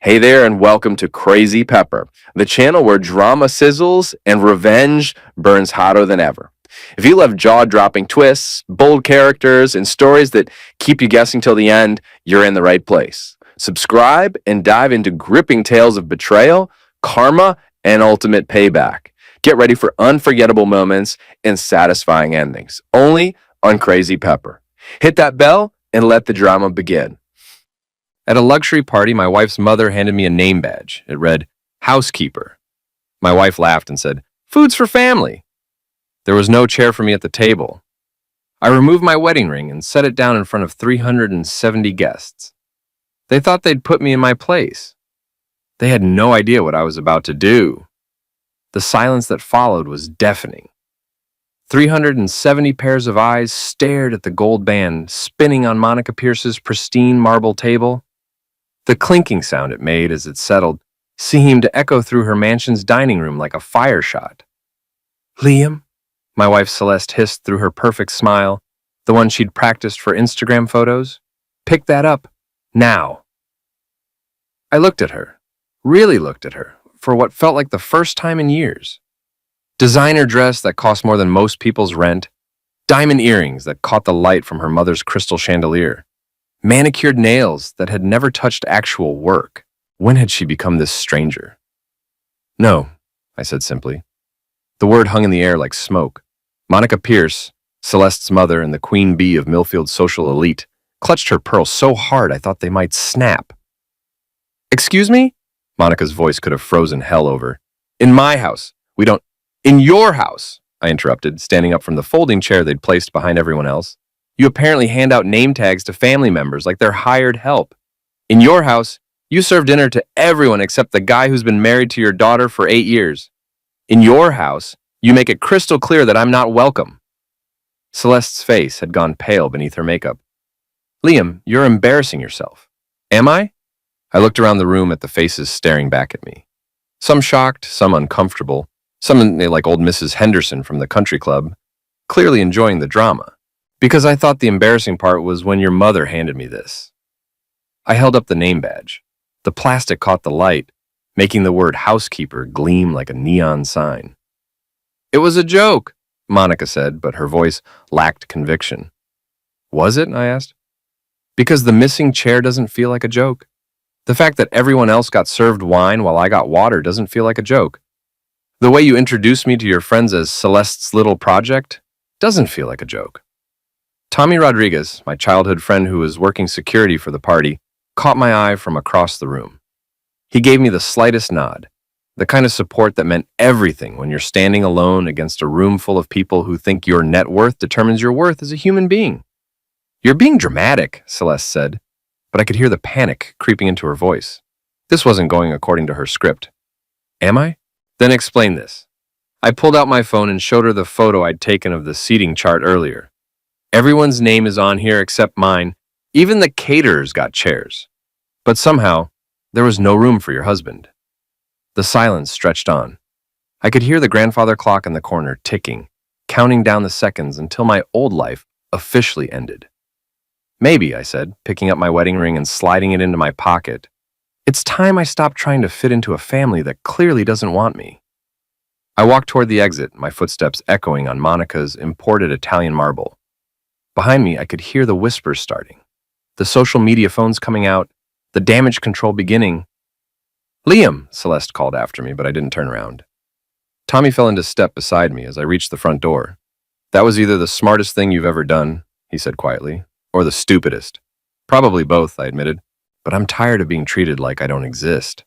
Hey there, and welcome to Crazy Pepper, the channel where drama sizzles and revenge burns hotter than ever. If you love jaw-dropping twists, bold characters, and stories that keep you guessing till the end, you're in the right place. Subscribe and dive into gripping tales of betrayal, karma, and ultimate payback. Get ready for unforgettable moments and satisfying endings, only on Crazy Pepper. Hit that bell and let the drama begin. At a luxury party, my wife's mother handed me a name badge. It read, housekeeper. My wife laughed and said, food's for family. There was no chair for me at the table. I removed my wedding ring and set it down in front of 370 guests. They thought they'd put me in my place. They had no idea what I was about to do. The silence that followed was deafening. 370 pairs of eyes stared at the gold band spinning on Monica Pierce's pristine marble table. The clinking sound it made as it settled seemed to echo through her mansion's dining room like a fire shot. Liam, my wife Celeste hissed through her perfect smile, the one she'd practiced for Instagram photos. Pick that up, now. I looked at her, really looked at her, for what felt like the first time in years. Designer dress that cost more than most people's rent, diamond earrings that caught the light from her mother's crystal chandelier, manicured nails that had never touched actual work. When had she become this stranger? No, I said simply. The word hung in the air like smoke. Monica Pierce, Celeste's mother and the queen bee of Millfield's social elite, clutched her pearls so hard I thought they might snap. Excuse me? Monica's voice could have frozen hell over. In my house, we don't... In your house, I interrupted, standing up from the folding chair they'd placed behind everyone else. You apparently hand out name tags to family members like they're hired help. In your house, you serve dinner to everyone except the guy who's been married to your daughter for 8 years. In your house, you make it crystal clear that I'm not welcome. Celeste's face had gone pale beneath her makeup. Liam, you're embarrassing yourself. Am I? I looked around the room at the faces staring back at me. Some shocked, some uncomfortable, some like old Mrs. Henderson from the country club, clearly enjoying the drama. Because I thought the embarrassing part was when your mother handed me this. I held up the name badge. The plastic caught the light, making the word housekeeper gleam like a neon sign. It was a joke, Monica said, but her voice lacked conviction. Was it? I asked. Because the missing chair doesn't feel like a joke. The fact that everyone else got served wine while I got water doesn't feel like a joke. The way you introduced me to your friends as Celeste's little project doesn't feel like a joke. Tommy Rodriguez, my childhood friend who was working security for the party, caught my eye from across the room. He gave me the slightest nod, the kind of support that meant everything when you're standing alone against a room full of people who think your net worth determines your worth as a human being. You're being dramatic, Celeste said, but I could hear the panic creeping into her voice. This wasn't going according to her script. Am I? Then explain this. I pulled out my phone and showed her the photo I'd taken of the seating chart earlier. Everyone's name is on here except mine. Even the caterers got chairs. But somehow, there was no room for your husband. The silence stretched on. I could hear the grandfather clock in the corner ticking, counting down the seconds until my old life officially ended. Maybe, I said, picking up my wedding ring and sliding it into my pocket. It's time I stopped trying to fit into a family that clearly doesn't want me. I walked toward the exit, my footsteps echoing on Monica's imported Italian marble. Behind me, I could hear the whispers starting, the social media phones coming out, the damage control beginning. Liam, Celeste called after me, but I didn't turn around. Tommy fell into step beside me as I reached the front door. That was either the smartest thing you've ever done, he said quietly, or the stupidest. Probably both, I admitted, but I'm tired of being treated like I don't exist.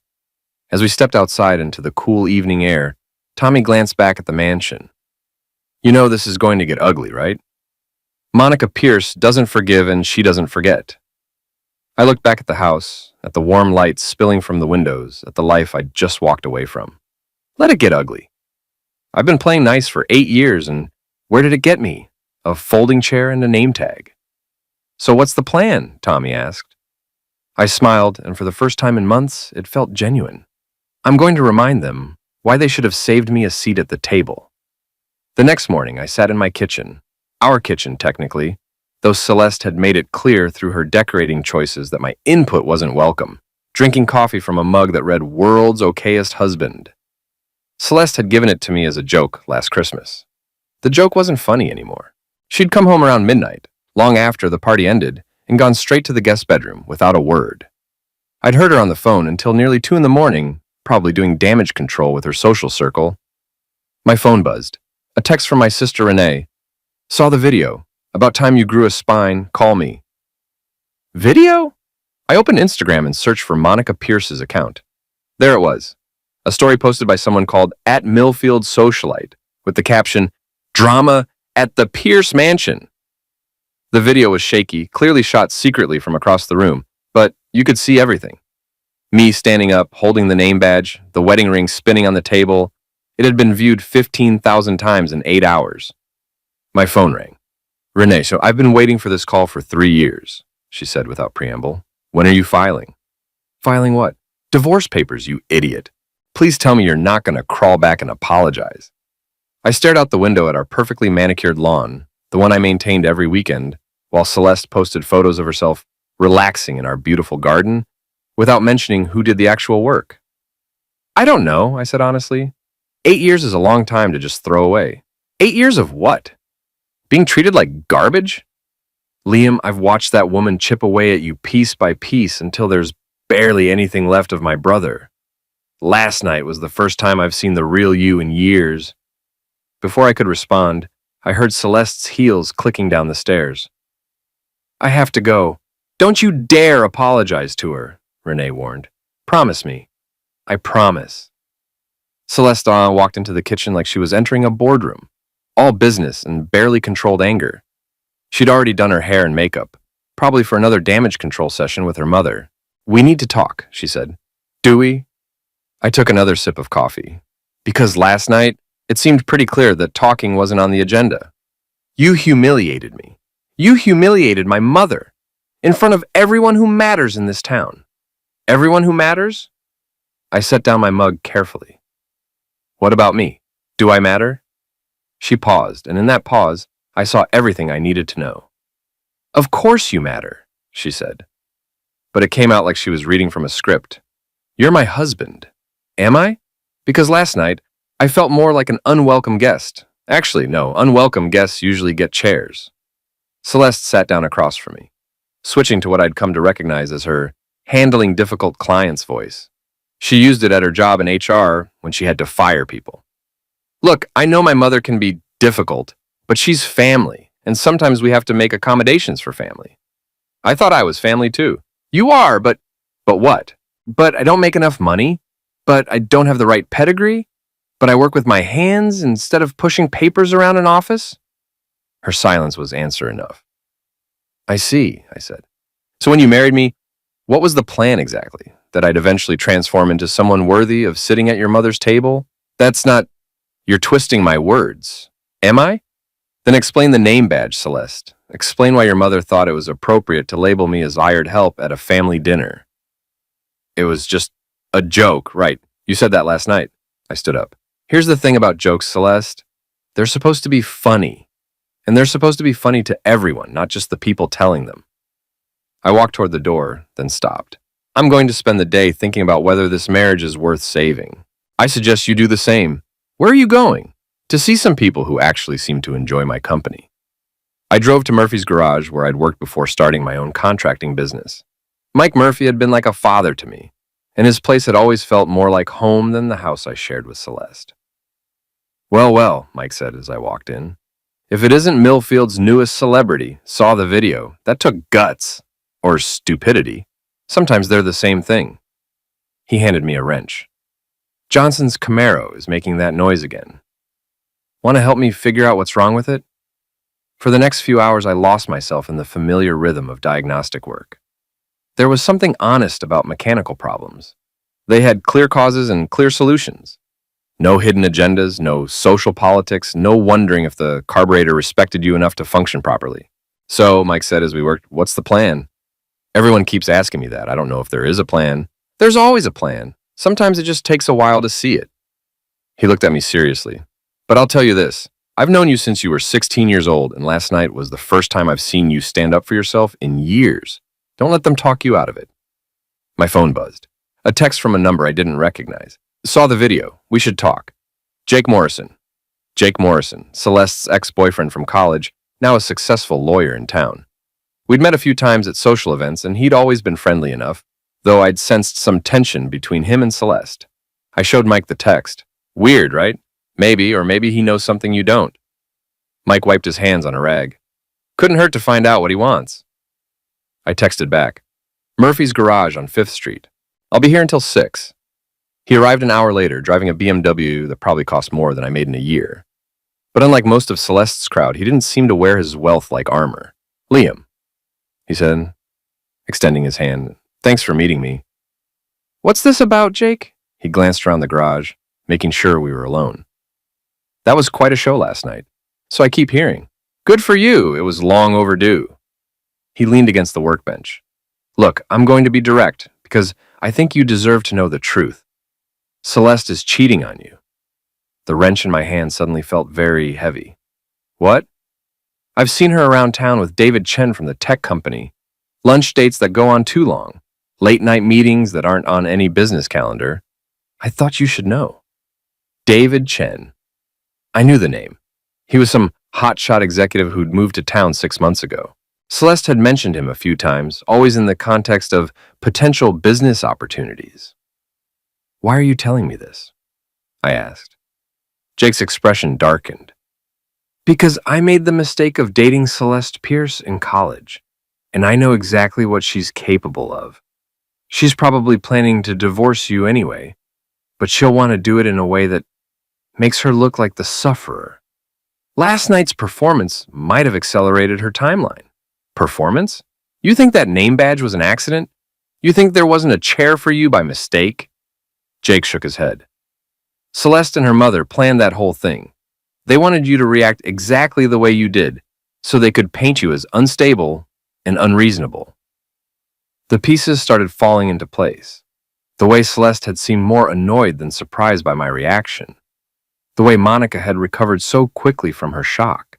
As we stepped outside into the cool evening air, Tommy glanced back at the mansion. You know this is going to get ugly, right? Monica Pierce doesn't forgive and she doesn't forget. I looked back at the house, at the warm lights spilling from the windows, at the life I'd just walked away from. Let it get ugly. I've been playing nice for 8 years, and where did it get me? A folding chair and a name tag. So what's the plan? Tommy asked. I smiled, and for the first time in months, it felt genuine. I'm going to remind them why they should have saved me a seat at the table. The next morning, I sat in my kitchen, our kitchen technically, though Celeste had made it clear through her decorating choices that my input wasn't welcome. drinking coffee from a mug that read World's Okayest Husband. Celeste had given it to me as a joke last Christmas. The joke wasn't funny anymore. She'd come home around midnight, long after the party ended, and gone straight to the guest bedroom without a word. I'd heard her on the phone until nearly 2 in the morning, probably doing damage control with her social circle. My phone buzzed. A text from my sister Renee. Saw the video. About time you grew a spine, call me. Video? I opened Instagram and searched for Monica Pierce's account. There it was. A story posted by someone called @MillfieldSocialite with the caption, Drama at the Pierce Mansion. The video was shaky, clearly shot secretly from across the room, but you could see everything. Me standing up, holding the name badge, the wedding ring spinning on the table. It had been viewed 15,000 times in 8 hours. My phone rang. Renee, so I've been waiting for this call for 3 years, she said without preamble. When are you filing? Filing what? Divorce papers, you idiot. Please tell me you're not going to crawl back and apologize. I stared out the window at our perfectly manicured lawn, the one I maintained every weekend, while Celeste posted photos of herself relaxing in our beautiful garden, without mentioning who did the actual work. I don't know, I said honestly. 8 years is a long time to just throw away. 8 years of what? Being treated like garbage? Liam, I've watched that woman chip away at you piece by piece until there's barely anything left of my brother. Last night was the first time I've seen the real you in years. Before I could respond, I heard Celeste's heels clicking down the stairs. I have to go. Don't you dare apologize to her, Renee warned. Promise me. I promise. Celeste walked into the kitchen like she was entering a boardroom, all business and barely controlled anger. She'd already done her hair and makeup, probably for another damage control session with her mother. We need to talk, she said. Do we? I took another sip of coffee. Because last night, it seemed pretty clear that talking wasn't on the agenda. You humiliated me. You humiliated my mother in front of everyone who matters in this town. Everyone who matters? I set down my mug carefully. What about me? Do I matter? She paused, and in that pause, I saw everything I needed to know. Of course you matter, she said. But it came out like she was reading from a script. You're my husband. Am I? Because last night, I felt more like an unwelcome guest. Actually, no, unwelcome guests usually get chairs. Celeste sat down across from me, switching to what I'd come to recognize as her handling difficult clients voice. She used it at her job in HR when she had to fire people. Look, I know my mother can be difficult, but she's family, and sometimes we have to make accommodations for family. I thought I was family too. You are, but what? But I don't make enough money? But I don't have the right pedigree? But I work with my hands instead of pushing papers around an office? Her silence was answer enough. I see, I said. So when you married me, what was the plan exactly? That I'd eventually transform into someone worthy of sitting at your mother's table? That's not... You're twisting my words. Am I? Then explain the name badge, Celeste. Explain why your mother thought it was appropriate to label me as hired help at a family dinner. It was just a joke, right? You said that last night. I stood up. Here's the thing about jokes, Celeste. They're supposed to be funny. And they're supposed to be funny to everyone, not just the people telling them. I walked toward the door, then stopped. I'm going to spend the day thinking about whether this marriage is worth saving. I suggest you do the same. Where are you going? To see some people who actually seem to enjoy my company. I drove to Murphy's Garage, where I'd worked before starting my own contracting business. Mike Murphy had been like a father to me, and his place had always felt more like home than the house I shared with Celeste. Well, well, Mike said as I walked in. If it isn't Millfield's newest celebrity, saw the video, that took guts. Or stupidity. Sometimes they're the same thing. He handed me a wrench. Johnson's Camaro is making that noise again. Want to help me figure out what's wrong with it? For the next few hours, I lost myself in the familiar rhythm of diagnostic work. There was something honest about mechanical problems. They had clear causes and clear solutions. No hidden agendas, no social politics, no wondering if the carburetor respected you enough to function properly. So, Mike said as we worked, what's the plan? Everyone keeps asking me that. I don't know if there is a plan. There's always a plan. Sometimes it just takes a while to see it. He looked at me seriously. But I'll tell you this. I've known you since you were 16 years old, and last night was the first time I've seen you stand up for yourself in years. Don't let them talk you out of it. My phone buzzed. A text from a number I didn't recognize. Saw the video. We should talk. Jake Morrison. Jake Morrison, Celeste's ex-boyfriend from college, now a successful lawyer in town. We'd met a few times at social events, and he'd always been friendly enough, though I'd sensed some tension between him and Celeste. I showed Mike the text. Weird, right? Maybe, or maybe he knows something you don't. Mike wiped his hands on a rag. Couldn't hurt to find out what he wants. I texted back. Murphy's Garage on 5th Street. I'll be here until 6. He arrived an hour later, driving a BMW that probably cost more than I made in a year. But unlike most of Celeste's crowd, he didn't seem to wear his wealth like armor. Liam, he said, extending his hand. Thanks for meeting me. What's this about, Jake? He glanced around the garage, making sure we were alone. That was quite a show last night, so I keep hearing. Good for you, it was long overdue. He leaned against the workbench. Look, I'm going to be direct, because I think you deserve to know the truth. Celeste is cheating on you. The wrench in my hand suddenly felt very heavy. What? I've seen her around town with David Chen from the tech company. Lunch dates that go on too long. Late night meetings that aren't on any business calendar. I thought you should know. David Chen. I knew the name. He was some hotshot executive who'd moved to town 6 months ago. Celeste had mentioned him a few times, always in the context of potential business opportunities. Why are you telling me this? I asked. Jake's expression darkened. Because I made the mistake of dating Celeste Pierce in college, and I know exactly what she's capable of. She's probably planning to divorce you anyway, but she'll want to do it in a way that makes her look like the sufferer. Last night's performance might have accelerated her timeline. Performance? You think that name badge was an accident? You think there wasn't a chair for you by mistake? Jake shook his head. Celeste and her mother planned that whole thing. They wanted you to react exactly the way you did, so they could paint you as unstable and unreasonable. The pieces started falling into place. The way Celeste had seemed more annoyed than surprised by my reaction. The way Monica had recovered so quickly from her shock.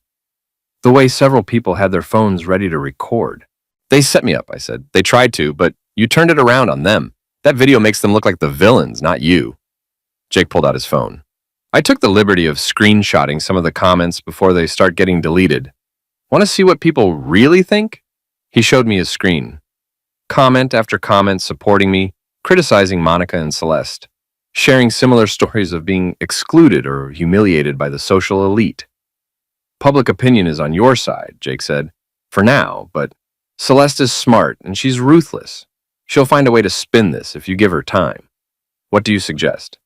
The way several people had their phones ready to record. They set me up, I said. They tried to, but you turned it around on them. That video makes them look like the villains, not you. Jake pulled out his phone. I took the liberty of screenshotting some of the comments before they start getting deleted. Want to see what people really think? He showed me his screen. Comment after comment supporting me, criticizing Monica and Celeste, sharing similar stories of being excluded or humiliated by the social elite. Public opinion is on your side, Jake said, for now, but Celeste is smart and she's ruthless. She'll find a way to spin this if you give her time. What do you suggest?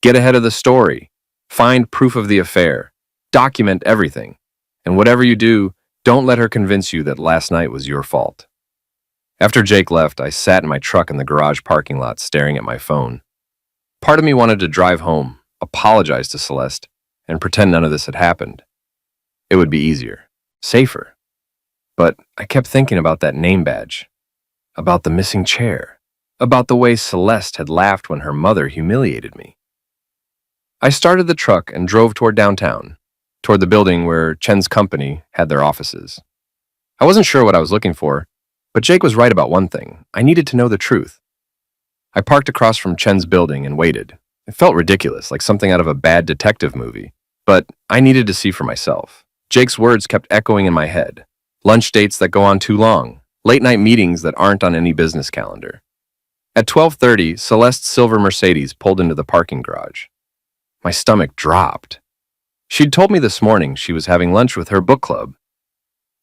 Get ahead of the story. Find proof of the affair. Document everything. And whatever you do, don't let her convince you that last night was your fault. After Jake left, I sat in my truck in the garage parking lot staring at my phone. Part of me wanted to drive home, apologize to Celeste, and pretend none of this had happened. It would be easier, safer. But I kept thinking about that name badge, about the missing chair, about the way Celeste had laughed when her mother humiliated me. I started the truck and drove toward downtown, toward the building where Chen's company had their offices. I wasn't sure what I was looking for, but Jake was right about one thing. I needed to know the truth. I parked across from Chen's building and waited. It felt ridiculous, like something out of a bad detective movie, but I needed to see for myself. Jake's words kept echoing in my head. Lunch dates that go on too long, late-night meetings that aren't on any business calendar. At 12:30, Celeste's silver Mercedes pulled into the parking garage. My stomach dropped. She'd told me this morning she was having lunch with her book club.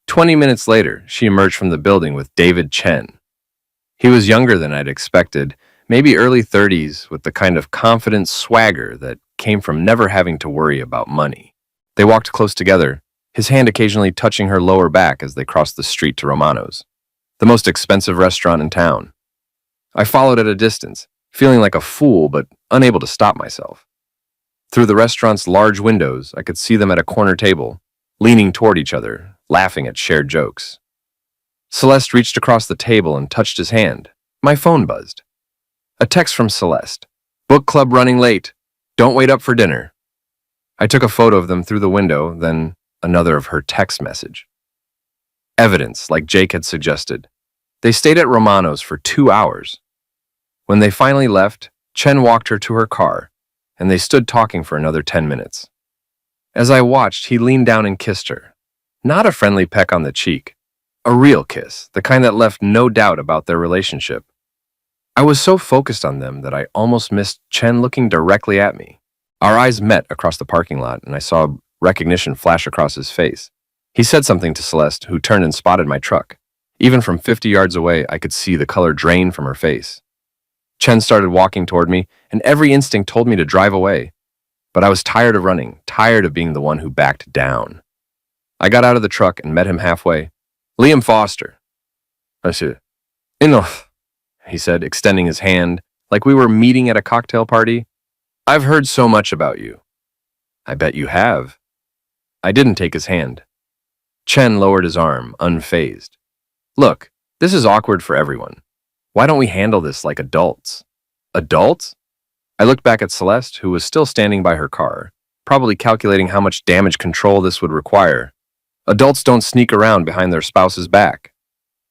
20 minutes later, she emerged from the building with David Chen. He was younger than I'd expected, maybe early 30s, with the kind of confident swagger that came from never having to worry about money. They walked close together, his hand occasionally touching her lower back as they crossed the street to Romano's, the most expensive restaurant in town. I followed at a distance, feeling like a fool but unable to stop myself. Through the restaurant's large windows, I could see them at a corner table, leaning toward each other, laughing at shared jokes. Celeste reached across the table and touched his hand. My phone buzzed. A text from Celeste. Book club running late. Don't wait up for dinner. I took a photo of them through the window, then another of her text message. Evidence, like Jake had suggested. They stayed at Romano's for 2 hours. When they finally left, Chen walked her to her car, and they stood talking for another 10 minutes. As I watched, he leaned down and kissed her. Not a friendly peck on the cheek. A real kiss, the kind that left no doubt about their relationship. I was so focused on them that I almost missed Chen looking directly at me. Our eyes met across the parking lot, and I saw recognition flash across his face. He said something to Celeste, who turned and spotted my truck. Even from 50 yards away, I could see the color drain from her face. Chen started walking toward me, and every instinct told me to drive away. But I was tired of running, tired of being the one who backed down. I got out of the truck and met him halfway. Liam Foster. I said, enough, he said, extending his hand, like we were meeting at a cocktail party. I've heard so much about you. I bet you have. I didn't take his hand. Chen lowered his arm, unfazed. Look, this is awkward for everyone. Why don't we handle this like adults? Adults? I looked back at Celeste, who was still standing by her car, probably calculating how much damage control this would require. Adults don't sneak around behind their spouse's back.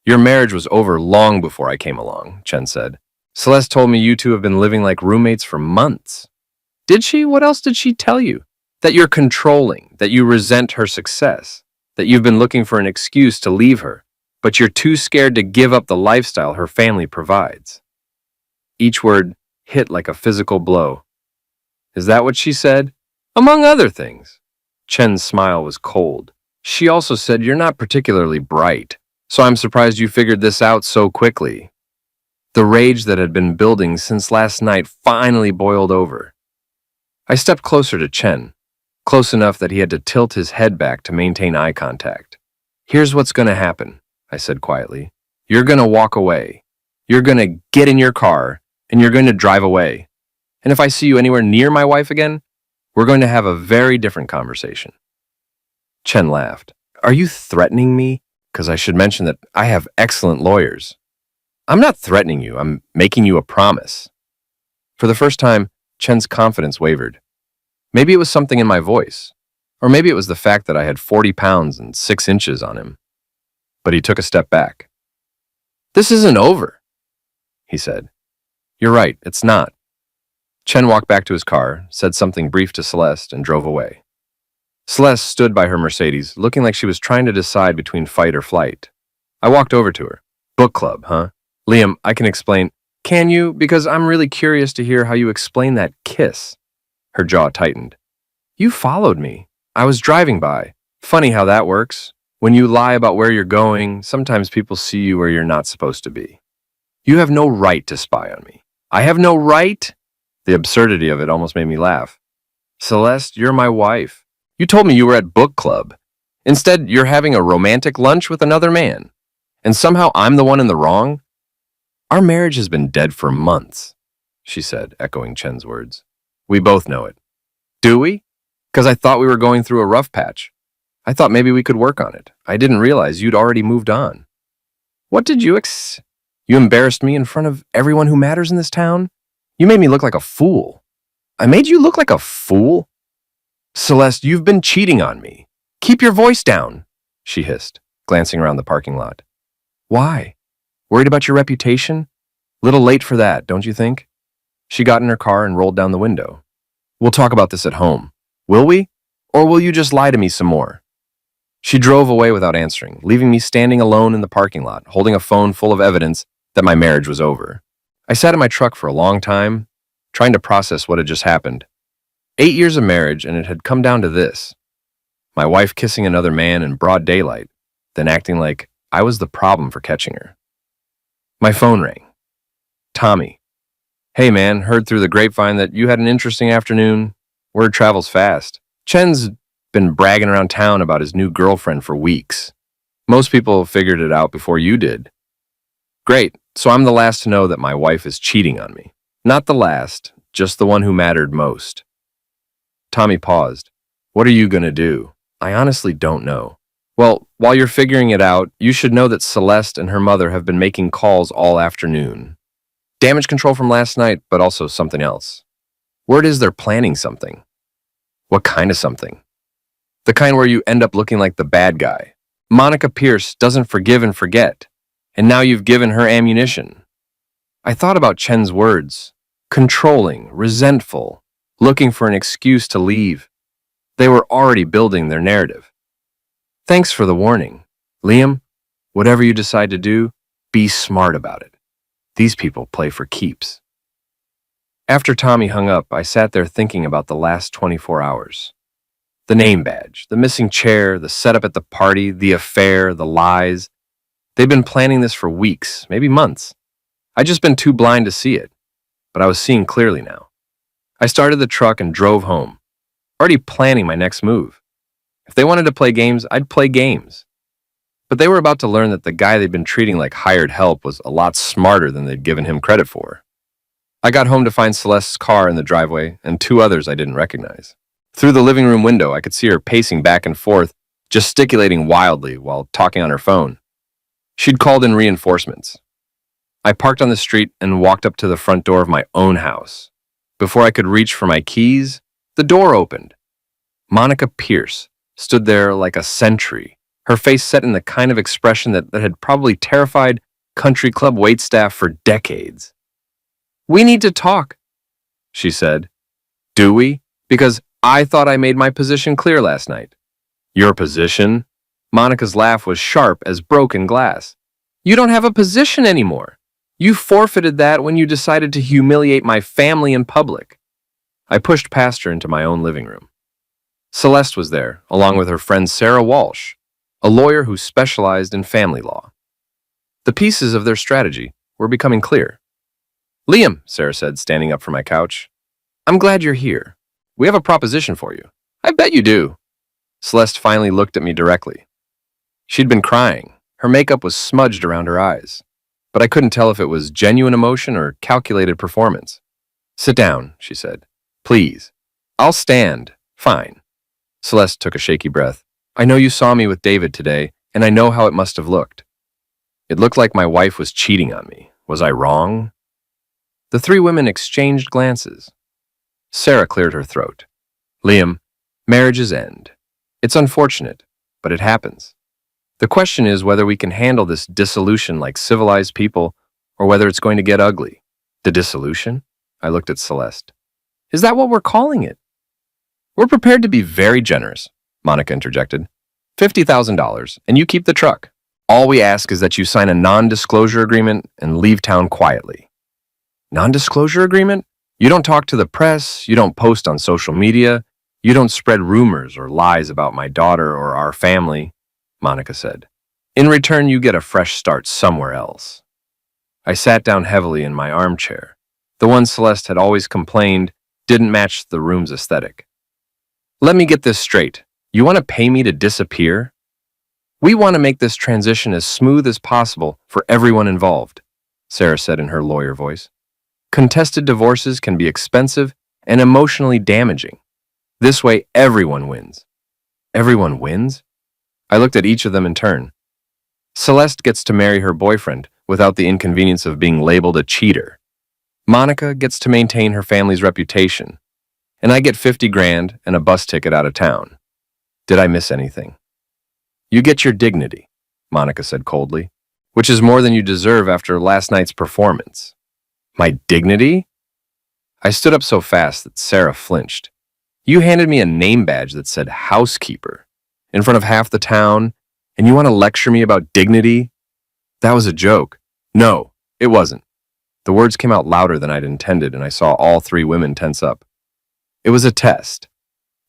Your marriage was over long before I came along, Chen said. Celeste told me you two have been living like roommates for months. Did she? What else did she tell you? That you're controlling, that you resent her success, that you've been looking for an excuse to leave her, but you're too scared to give up the lifestyle her family provides. Each word hit like a physical blow. Is that what she said? Among other things. Chen's smile was cold. She also said you're not particularly bright, so I'm surprised you figured this out so quickly. The rage that had been building since last night finally boiled over. I stepped closer to Chen, close enough that he had to tilt his head back to maintain eye contact. Here's what's going to happen, I said quietly. You're going to walk away. You're going to get in your car, and you're going to drive away. And if I see you anywhere near my wife again, we're going to have a very different conversation. Chen laughed. Are you threatening me? Because I should mention that I have excellent lawyers. I'm not threatening you. I'm making you a promise. For the first time, Chen's confidence wavered. Maybe it was something in my voice, or maybe it was the fact that I had 40 pounds and 6 inches on him. But he took a step back. This isn't over, he said. You're right, it's not. Chen walked back to his car, said something brief to Celeste, and drove away. Celeste stood by her Mercedes, looking like she was trying to decide between fight or flight. I walked over to her. Book club, huh? Liam, I can explain. Can you? Because I'm really curious to hear how you explain that kiss. Her jaw tightened. You followed me. I was driving by. Funny how that works. When you lie about where you're going, sometimes people see you where you're not supposed to be. You have no right to spy on me. I have no right? The absurdity of it almost made me laugh. Celeste, you're my wife. You told me you were at book club. Instead, you're having a romantic lunch with another man. And somehow I'm the one in the wrong? Our marriage has been dead for months, she said, echoing Chen's words. We both know it. Do we? Because I thought we were going through a rough patch. I thought maybe we could work on it. I didn't realize you'd already moved on. What did you You embarrassed me in front of everyone who matters in this town? You made me look like a fool. I made you look like a fool? Celeste, you've been cheating on me. Keep your voice down, she hissed, glancing around the parking lot. Why? Worried about your reputation? Little late for that, don't you think? She got in her car and rolled down the window. We'll talk about this at home. Will we? Or will you just lie to me some more? She drove away without answering, leaving me standing alone in the parking lot, holding a phone full of evidence that my marriage was over. I sat in my truck for a long time, trying to process what had just happened. 8 years of marriage, and it had come down to this. My wife kissing another man in broad daylight, then acting like I was the problem for catching her. My phone rang. Tommy. Hey man, heard through the grapevine that you had an interesting afternoon. Word travels fast. Chen's been bragging around town about his new girlfriend for weeks. Most people figured it out before you did. Great, so I'm the last to know that my wife is cheating on me. Not the last, just the one who mattered most. Tommy paused. What are you gonna do? I honestly don't know. Well, while you're figuring it out, you should know that Celeste and her mother have been making calls all afternoon. Damage control from last night, but also something else. Word is they're planning something. What kind of something? The kind where you end up looking like the bad guy. Monica Pierce doesn't forgive and forget, and now you've given her ammunition. I thought about Chen's words. Controlling, resentful, looking for an excuse to leave. They were already building their narrative. Thanks for the warning. Liam, whatever you decide to do, be smart about it. These people play for keeps. After Tommy hung up, I sat there thinking about the last 24 hours. The name badge, the missing chair, the setup at the party, the affair, the lies. They'd been planning this for weeks, maybe months. I'd just been too blind to see it, but I was seeing clearly now. I started the truck and drove home, already planning my next move. If they wanted to play games, I'd play games. But they were about to learn that the guy they'd been treating like hired help was a lot smarter than they'd given him credit for. I got home to find Celeste's car in the driveway and two others I didn't recognize. Through the living room window, I could see her pacing back and forth, gesticulating wildly while talking on her phone. She'd called in reinforcements. I parked on the street and walked up to the front door of my own house. Before I could reach for my keys, the door opened. Monica Pierce stood there like a sentry, her face set in the kind of expression that had probably terrified country club waitstaff for decades. "We need to talk," she said. "Do we? Because I thought I made my position clear last night." "Your position?" Monica's laugh was sharp as broken glass. "You don't have a position anymore. You forfeited that when you decided to humiliate my family in public." I pushed past her into my own living room. Celeste was there, along with her friend Sarah Walsh, a lawyer who specialized in family law. The pieces of their strategy were becoming clear. "Liam," Sarah said, standing up from my couch, "I'm glad you're here. We have a proposition for you." "I bet you do." Celeste finally looked at me directly. She'd been crying. Her makeup was smudged around her eyes, but I couldn't tell if it was genuine emotion or calculated performance. "Sit down," she said. "Please." "I'll stand. Fine." Celeste took a shaky breath. "I know you saw me with David today, and I know how it must have looked. It looked like my wife was cheating on me. Was I wrong?" The three women exchanged glances. Sarah cleared her throat. "Liam, marriages end. It's unfortunate, but it happens. The question is whether we can handle this dissolution like civilized people or whether it's going to get ugly." "The dissolution?" I looked at Celeste. "Is that what we're calling it?" "We're prepared to be very generous," Monica interjected. $50,000, and you keep the truck. All we ask is that you sign a non-disclosure agreement and leave town quietly." "Non-disclosure agreement? You don't talk to the press, you don't post on social media, you don't spread rumors or lies about my daughter or our family," Monica said. "In return, you get a fresh start somewhere else." I sat down heavily in my armchair. The one Celeste had always complained didn't match the room's aesthetic. "Let me get this straight. You want to pay me to disappear?" "We want to make this transition as smooth as possible for everyone involved," Sarah said in her lawyer voice. "Contested divorces can be expensive and emotionally damaging. This way, everyone wins." "Everyone wins?" I looked at each of them in turn. Celeste gets to marry her boyfriend without the inconvenience of being labeled a cheater. Monica gets to maintain her family's reputation. And I get 50 grand and a bus ticket out of town. Did I miss anything? "You get your dignity," Monica said coldly, "which is more than you deserve after last night's performance." "My dignity?" I stood up so fast that Sarah flinched. "You handed me a name badge that said housekeeper in front of half the town, and you want to lecture me about dignity? That was a joke." "No, it wasn't." The words came out louder than I'd intended, and I saw all three women tense up. "It was a test.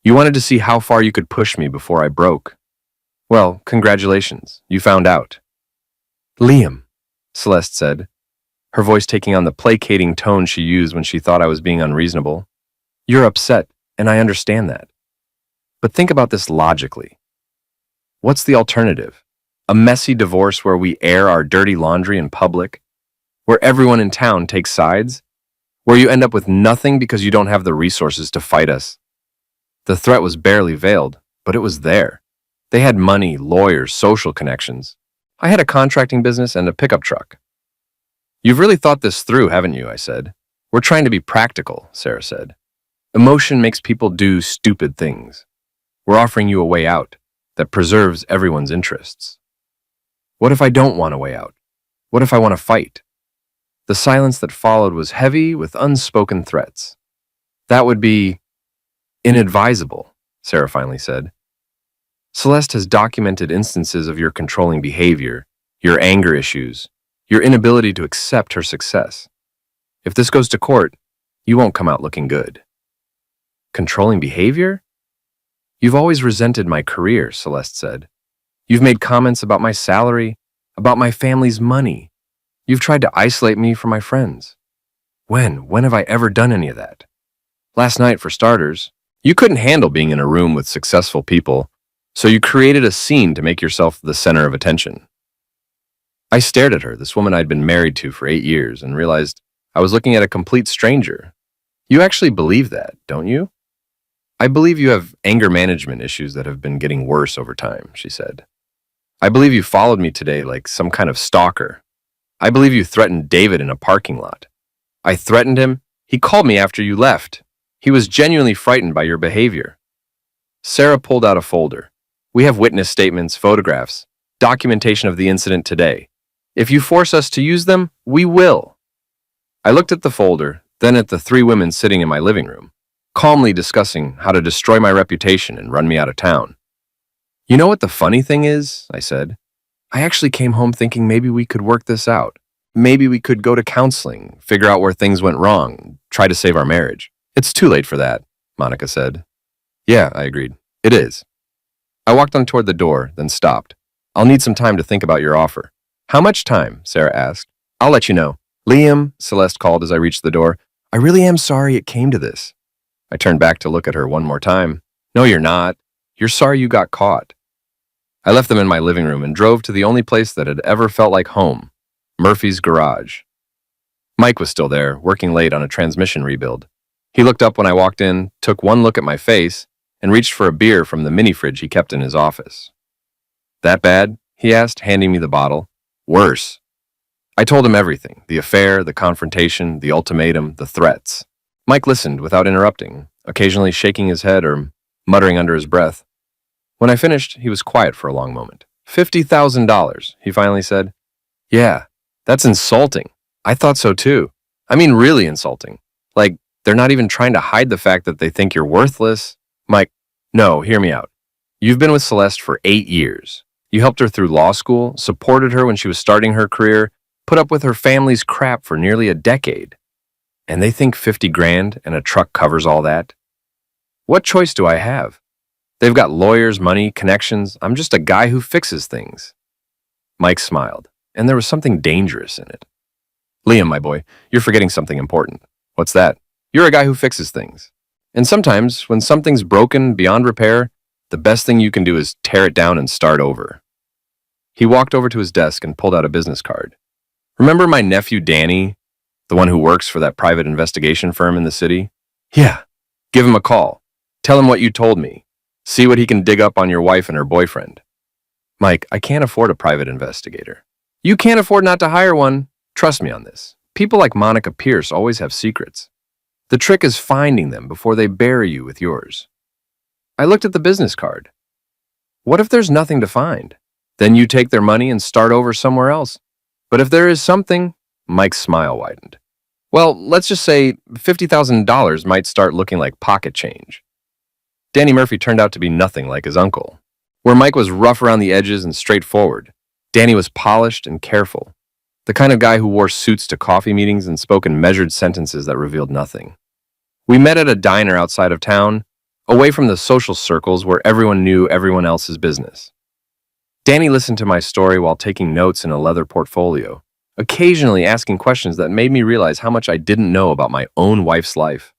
You wanted to see how far you could push me before I broke. Well, congratulations, you found out." "Liam," Celeste said, her voice taking on the placating tone she used when she thought I was being unreasonable. "You're upset, and I understand that. But think about this logically. What's the alternative? A messy divorce where we air our dirty laundry in public? Where everyone in town takes sides? Where you end up with nothing because you don't have the resources to fight us?" The threat was barely veiled, but it was there. They had money, lawyers, social connections. I had a contracting business and a pickup truck. "You've really thought this through, haven't you?" I said. "We're trying to be practical," Sarah said. "Emotion makes people do stupid things. We're offering you a way out that preserves everyone's interests." "What if I don't want a way out? What if I want to fight?" The silence that followed was heavy with unspoken threats. That would be inadvisable, Sarah finally said. Celeste has documented instances of your controlling behavior, your anger issues, your inability to accept her success. If this goes to court, you won't come out looking good. Controlling behavior? You've always resented my career, Celeste said. You've made comments about my salary, about my family's money. You've tried to isolate me from my friends. When have I ever done any of that? Last night, for starters, you couldn't handle being in a room with successful people, so you created a scene to make yourself the center of attention. I stared at her, this woman I'd been married to for 8 years, and realized I was looking at a complete stranger. You actually believe that, don't you? I believe you have anger management issues that have been getting worse over time, she said. I believe you followed me today like some kind of stalker. I believe you threatened David in a parking lot. I threatened him. He called me after you left. He was genuinely frightened by your behavior. Sarah pulled out a folder. We have witness statements, photographs, documentation of the incident today. If you force us to use them, we will. I looked at the folder, then at the 3 women sitting in my living room, calmly discussing how to destroy my reputation and run me out of town. You know what the funny thing is? I said. I actually came home thinking maybe we could work this out. Maybe we could go to counseling, figure out where things went wrong, try to save our marriage. It's too late for that, Monica said. Yeah, I agreed. It is. I walked on toward the door, then stopped. I'll need some time to think about your offer. How much time? Sarah asked. I'll let you know. Liam, Celeste called as I reached the door. I really am sorry it came to this. I turned back to look at her one more time. No, you're not. You're sorry you got caught. I left them in my living room and drove to the only place that had ever felt like home, Murphy's garage. Mike was still there, working late on a transmission rebuild. He looked up when I walked in, took one look at my face, and reached for a beer from the mini fridge he kept in his office. That bad? He asked, handing me the bottle. Worse. I told him everything, the affair, the confrontation, the ultimatum, the threats. Mike listened without interrupting, occasionally shaking his head or muttering under his breath. When I finished, he was quiet for a long moment. $50,000, he finally said. Yeah, that's insulting. I thought so too. I mean, really insulting. Like, they're not even trying to hide the fact that they think you're worthless. Mike, no, hear me out. You've been with Celeste for 8 years. You helped her through law school, supported her when she was starting her career, put up with her family's crap for nearly a decade. And they think 50 grand and a truck covers all that? What choice do I have? They've got lawyers, money, connections. I'm just a guy who fixes things. Mike smiled, and there was something dangerous in it. Liam, my boy, you're forgetting something important. What's that? You're a guy who fixes things. And sometimes, when something's broken beyond repair, the best thing you can do is tear it down and start over. He walked over to his desk and pulled out a business card. Remember my nephew Danny, the one who works for that private investigation firm in the city? Yeah. Give him a call. Tell him what you told me. See what he can dig up on your wife and her boyfriend. Mike, I can't afford a private investigator. You can't afford not to hire one. Trust me on this. People like Monica Pierce always have secrets. The trick is finding them before they bury you with yours. I looked at the business card. What if there's nothing to find? Then you take their money and start over somewhere else. But if there is something, Mike's smile widened. Well, let's just say $50,000 might start looking like pocket change. Danny Murphy turned out to be nothing like his uncle. Where Mike was rough around the edges and straightforward, Danny was polished and careful. The kind of guy who wore suits to coffee meetings and spoke in measured sentences that revealed nothing. We met at a diner outside of town, away from the social circles where everyone knew everyone else's business. Danny listened to my story while taking notes in a leather portfolio, occasionally asking questions that made me realize how much I didn't know about my own wife's life.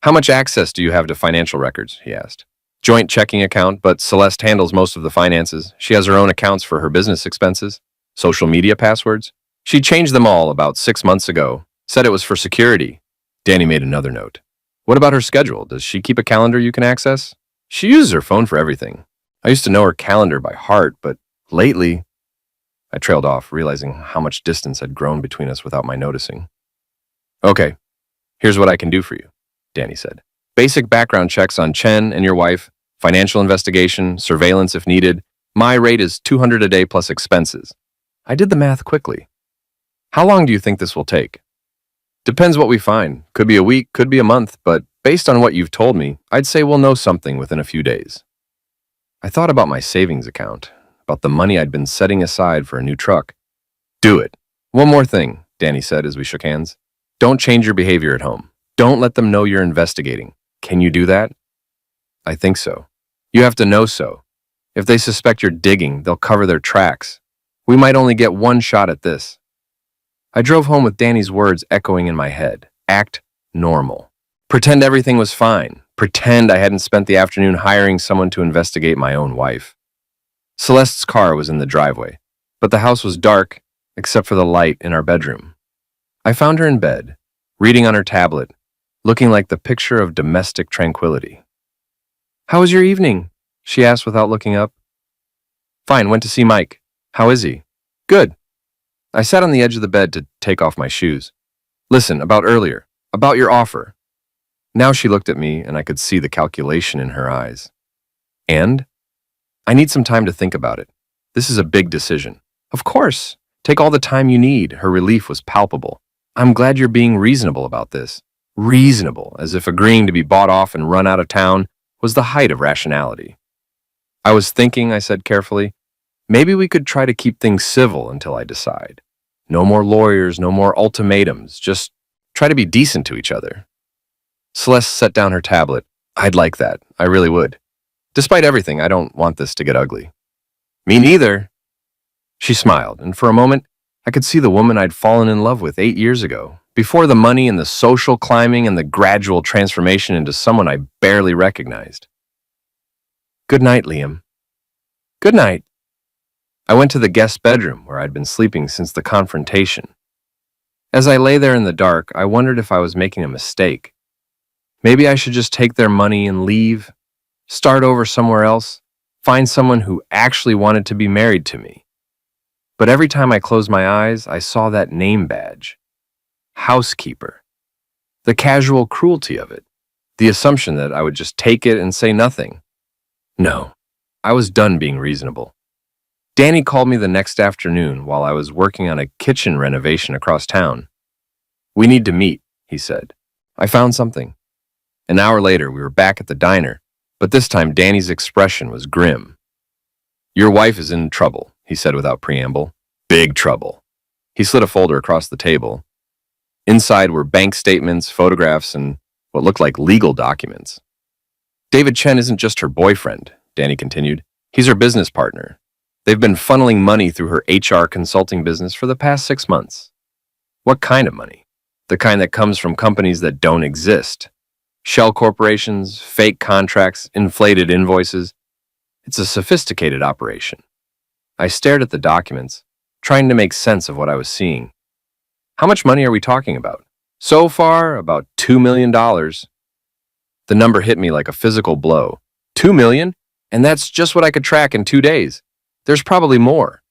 How much access do you have to financial records? He asked. Joint checking account, but Celeste handles most of the finances. She has her own accounts for her business expenses. Social media passwords. She changed them all about 6 months ago. Said it was for security. Danny made another note. What about her schedule? Does she keep a calendar you can access? She uses her phone for everything. I used to know her calendar by heart, but lately... I trailed off, realizing how much distance had grown between us without my noticing. Okay, here's what I can do for you, Danny said. Basic background checks on Chen and your wife, financial investigation, surveillance if needed. My rate is $200 a day plus expenses. I did the math quickly. How long do you think this will take? Depends what we find. Could be a week, could be a month, but based on what you've told me, I'd say we'll know something within a few days. I thought about my savings account, about the money I'd been setting aside for a new truck. Do it. One more thing, Danny said as we shook hands. Don't change your behavior at home. Don't let them know you're investigating. Can you do that? I think so. You have to know so. If they suspect you're digging, they'll cover their tracks. We might only get one shot at this. I drove home with Danny's words echoing in my head. Act normal. Pretend everything was fine. Pretend I hadn't spent the afternoon hiring someone to investigate my own wife. Celeste's car was in the driveway, but the house was dark except for the light in our bedroom. I found her in bed, reading on her tablet, looking like the picture of domestic tranquility. "How was your evening?" she asked without looking up. "Fine, went to see Mike. How is he?" "Good." I sat on the edge of the bed to take off my shoes. "Listen, about earlier, about your offer." Now she looked at me and I could see the calculation in her eyes. "And?" "I need some time to think about it. This is a big decision." "Of course. Take all the time you need." Her relief was palpable. "I'm glad you're being reasonable about this." Reasonable, as if agreeing to be bought off and run out of town was the height of rationality. "I was thinking," I said carefully, "maybe we could try to keep things civil until I decide. No more lawyers, no more ultimatums, just try to be decent to each other." Celeste set down her tablet. "I'd like that. I really would. Despite everything, I don't want this to get ugly." "Me neither." She smiled, and for a moment, I could see the woman I'd fallen in love with 8 years ago, before the money and the social climbing and the gradual transformation into someone I barely recognized. "Good night, Liam." "Good night." I went to the guest bedroom where I'd been sleeping since the confrontation. As I lay there in the dark, I wondered if I was making a mistake. Maybe I should just take their money and leave, start over somewhere else, find someone who actually wanted to be married to me. But every time I closed my eyes, I saw that name badge. Housekeeper. The casual cruelty of it. The assumption that I would just take it and say nothing. No, I was done being reasonable. Danny called me the next afternoon while I was working on a kitchen renovation across town. "We need to meet," he said. "I found something." An hour later, we were back at the diner, but this time Danny's expression was grim. "Your wife is in trouble," he said without preamble. "Big trouble." He slid a folder across the table. Inside were bank statements, photographs, and what looked like legal documents. "David Chen isn't just her boyfriend," Danny continued. "He's her business partner. They've been funneling money through her HR consulting business for the past 6 months." "What kind of money?" "The kind that comes from companies that don't exist. Shell corporations, fake contracts, inflated invoices. It's a sophisticated operation." I stared at the documents, trying to make sense of what I was seeing. "How much money are we talking about?" "So far, about $2 million. The number hit me like a physical blow. $2 million? And that's just what I could track in 2 days. There's probably more.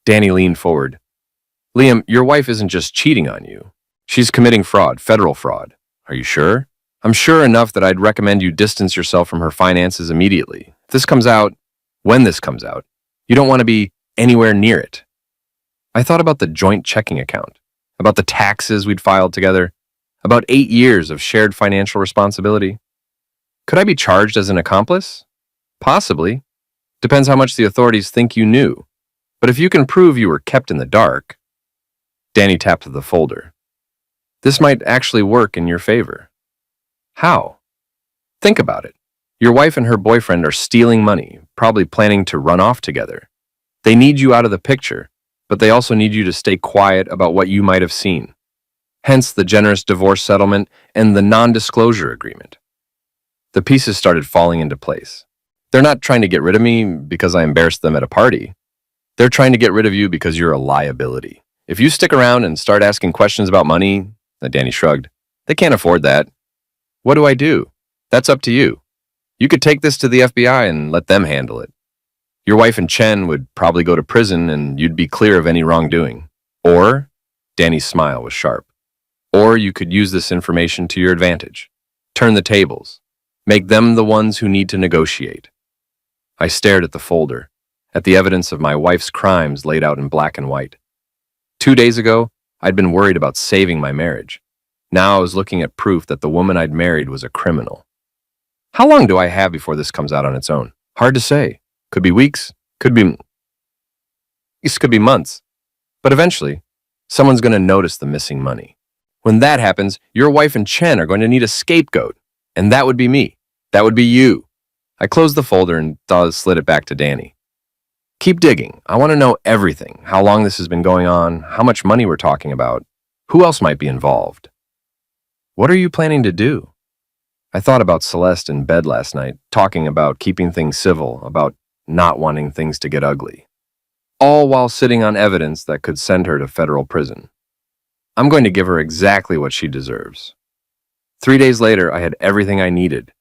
Danny leaned forward. "Liam, your wife isn't just cheating on you. She's committing fraud, federal fraud. Are you sure?" "I'm sure enough that I'd recommend you distance yourself from her finances immediately. If this comes out, when this comes out, you don't want to be anywhere near it." I thought about the joint checking account, about the taxes we'd filed together, about 8 years of shared financial responsibility. Could I be charged as an accomplice? Possibly. Depends how much the authorities think you knew. But if you can prove you were kept in the dark... Danny tapped the folder. "This might actually work in your favor." "How?" "Think about it. Your wife and her boyfriend are stealing money, probably planning to run off together. They need you out of the picture, but they also need you to stay quiet about what you might have seen. Hence the generous divorce settlement and the non-disclosure agreement." The pieces started falling into place. They're not trying to get rid of me because I embarrassed them at a party. They're trying to get rid of you because you're a liability. If you stick around and start asking questions about money, Danny shrugged, they can't afford that. What do I do? That's up to you. You could take this to the FBI and let them handle it. Your wife and Chen would probably go to prison and you'd be clear of any wrongdoing. Or, Danny's smile was sharp, or you could use this information to your advantage. Turn the tables. Make them the ones who need to negotiate. I stared at the folder, at the evidence of my wife's crimes laid out in black and white. 2 days ago, I'd been worried about saving my marriage. Now I was looking at proof that the woman I'd married was a criminal. How long do I have before this comes out on its own? Hard to say. Could be weeks, could be months. But eventually, someone's going to notice the missing money. When that happens, your wife and Chen are going to need a scapegoat. And that would be me. That would be you. I closed the folder and slid it back to Danny. Keep digging. I want to know everything. How long this has been going on, how much money we're talking about, who else might be involved. What are you planning to do? I thought about Celeste in bed last night, talking about keeping things civil, about not wanting things to get ugly. All while sitting on evidence that could send her to federal prison. I'm going to give her exactly what she deserves. 3 days later, I had everything I needed.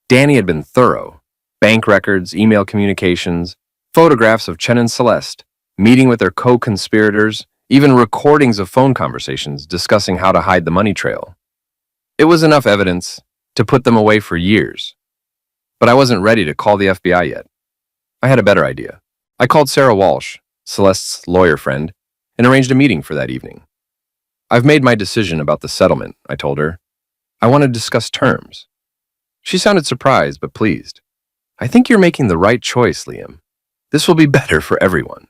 Danny had been thorough. Bank records, email communications, photographs of Chen and Celeste, meeting with their co-conspirators, even recordings of phone conversations discussing how to hide the money trail. It was enough evidence to put them away for years. But I wasn't ready to call the FBI yet. I had a better idea. I called Sarah Walsh, Celeste's lawyer friend, and arranged a meeting for that evening. I've made my decision about the settlement, I told her. I want to discuss terms. She sounded surprised but pleased. I think you're making the right choice, Liam. This will be better for everyone.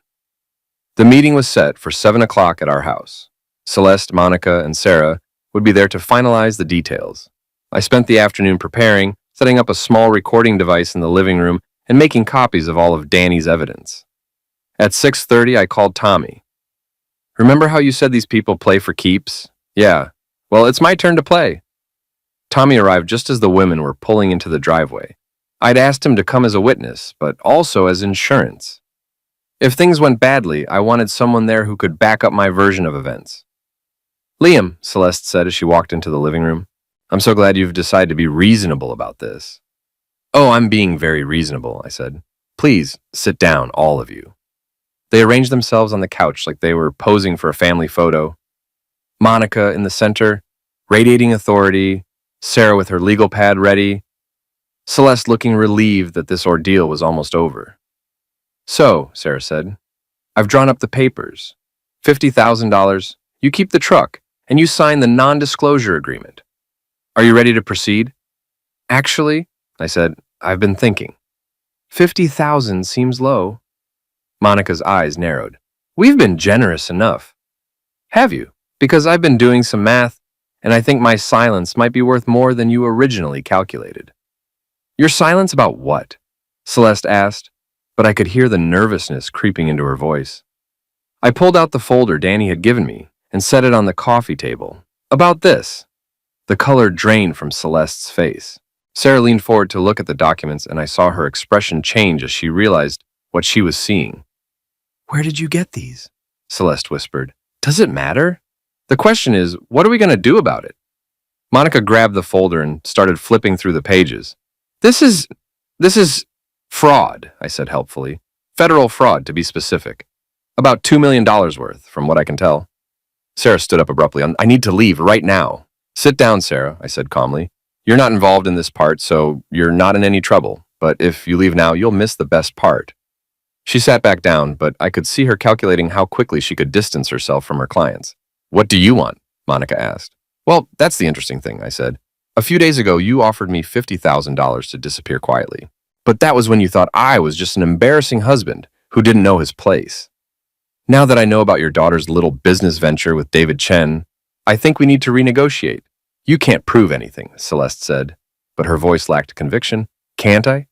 The meeting was set for 7 o'clock at our house. Celeste, Monica, and Sarah would be there to finalize the details. I spent the afternoon preparing, setting up a small recording device in the living room, and making copies of all of Danny's evidence. At 6:30, I called Tommy. Remember how you said these people play for keeps? Yeah. Well, it's my turn to play. Tommy arrived just as the women were pulling into the driveway. I'd asked him to come as a witness, but also as insurance. If things went badly, I wanted someone there who could back up my version of events. Liam, Celeste said as she walked into the living room, I'm so glad you've decided to be reasonable about this. Oh, I'm being very reasonable, I said. Please, sit down, all of you. They arranged themselves on the couch like they were posing for a family photo. Monica in the center, radiating authority, Sarah with her legal pad ready, Celeste looking relieved that this ordeal was almost over. So, Sarah said, I've drawn up the papers. $50,000, you keep the truck, and you sign the non-disclosure agreement. Are you ready to proceed? Actually, I said, I've been thinking. 50,000 seems low. Monica's eyes narrowed. We've been generous enough. Have you? Because I've been doing some math, and I think my silence might be worth more than you originally calculated. Your silence about what? Celeste asked, but I could hear the nervousness creeping into her voice. I pulled out the folder Danny had given me and set it on the coffee table. About this. The color drained from Celeste's face. Sarah leaned forward to look at the documents, and I saw her expression change as she realized what she was seeing. Where did you get these? Celeste whispered. Does it matter? The question is, what are we going to do about it? Monica grabbed the folder and started flipping through the pages. This is fraud, I said helpfully. Federal fraud, to be specific. About $2 million worth, from what I can tell. Sarah stood up abruptly. I need to leave right now. Sit down, Sarah, I said calmly. You're not involved in this part, so you're not in any trouble. But if you leave now, you'll miss the best part. She sat back down, but I could see her calculating how quickly she could distance herself from her clients. What do you want? Monica asked. Well, that's the interesting thing, I said. A few days ago, you offered me $50,000 to disappear quietly. But that was when you thought I was just an embarrassing husband who didn't know his place. Now that I know about your daughter's little business venture with David Chen, I think we need to renegotiate. You can't prove anything, Celeste said, but her voice lacked conviction. Can't I?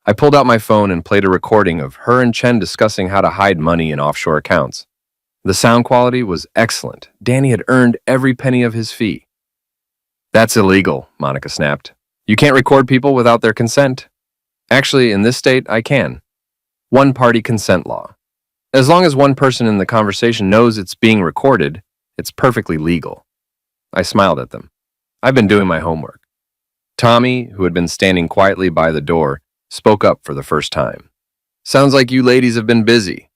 I pulled out my phone and played a recording of her and Chen discussing how to hide money in offshore accounts. The sound quality was excellent. Danny had earned every penny of his fee. That's illegal, Monica snapped. You can't record people without their consent. Actually, in this state, I can. One-party consent law. As long as one person in the conversation knows it's being recorded, it's perfectly legal. I smiled at them. I've been doing my homework. Tommy, who had been standing quietly by the door, spoke up for the first time. Sounds like you ladies have been busy.